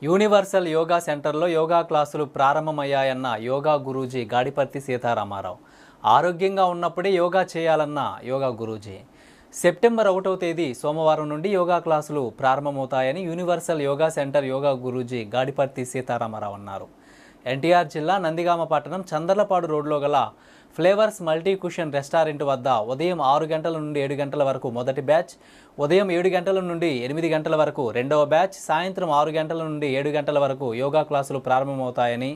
Universal yoga సెంటర్లో యోగా క్లాసులు ప్రారంభమయ్యాయన్న యోగా గురూజీ గాడిపర్తి సీతారామారావు. ఆరోగ్యంగా ఉన్నప్పుడే యోగా చేయాలన్న యోగా గురూజీ. సెప్టెంబర్ 1వ తేదీ సోమవారం నుండి యోగా క్లాసులు ప్రారంభమవుతాయని universal yoga centre yoga Guruji Gadiparthi Sitarama Rao అన్నారు. ఎన్టీఆర్ జిల్లా నందిగామ పట్టణం చందర్లపాడు రోడ్లో గల ఫ్లేవర్స్ మల్టీ కుషన్ రెస్టారెంట్ వద్ద ఉదయం 6 గంటల నుండి 7 గంటల వరకు మొదటి బ్యాచ్, ఉదయం 7 గంటల నుండి 8 గంటల వరకు రెండవ బ్యాచ్, సాయంత్రం 6 గంటల నుండి 7 గంటల వరకు యోగా క్లాసులు ప్రారంభమవుతాయని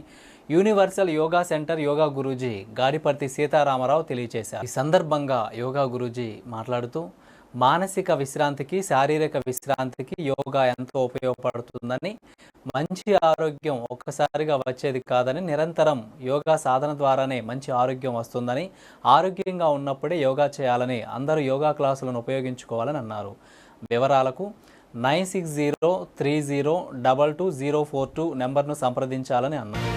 universal yoga centre yoga Guruji Gadiparthi Sitarama Rao తెలియజేశారు. ఈ సందర్భంగా యోగా గురూజీ మాట్లాడుతూ మానసిక విశ్రాంతికి, శారీరక విశ్రాంతికి యోగా ఎంతో ఉపయోగపడుతుందని, మంచి ఆరోగ్యం ఒక్కసారిగా వచ్చేది కాదని, నిరంతరం యోగా సాధన ద్వారానే మంచి ఆరోగ్యం వస్తుందని, ఆరోగ్యంగా ఉన్నప్పుడే యోగా చేయాలని, అందరూ యోగా క్లాసులను ఉపయోగించుకోవాలని అన్నారు. వివరాలకు 9603022042 నెంబర్ను సంప్రదించాలని అన్నారు.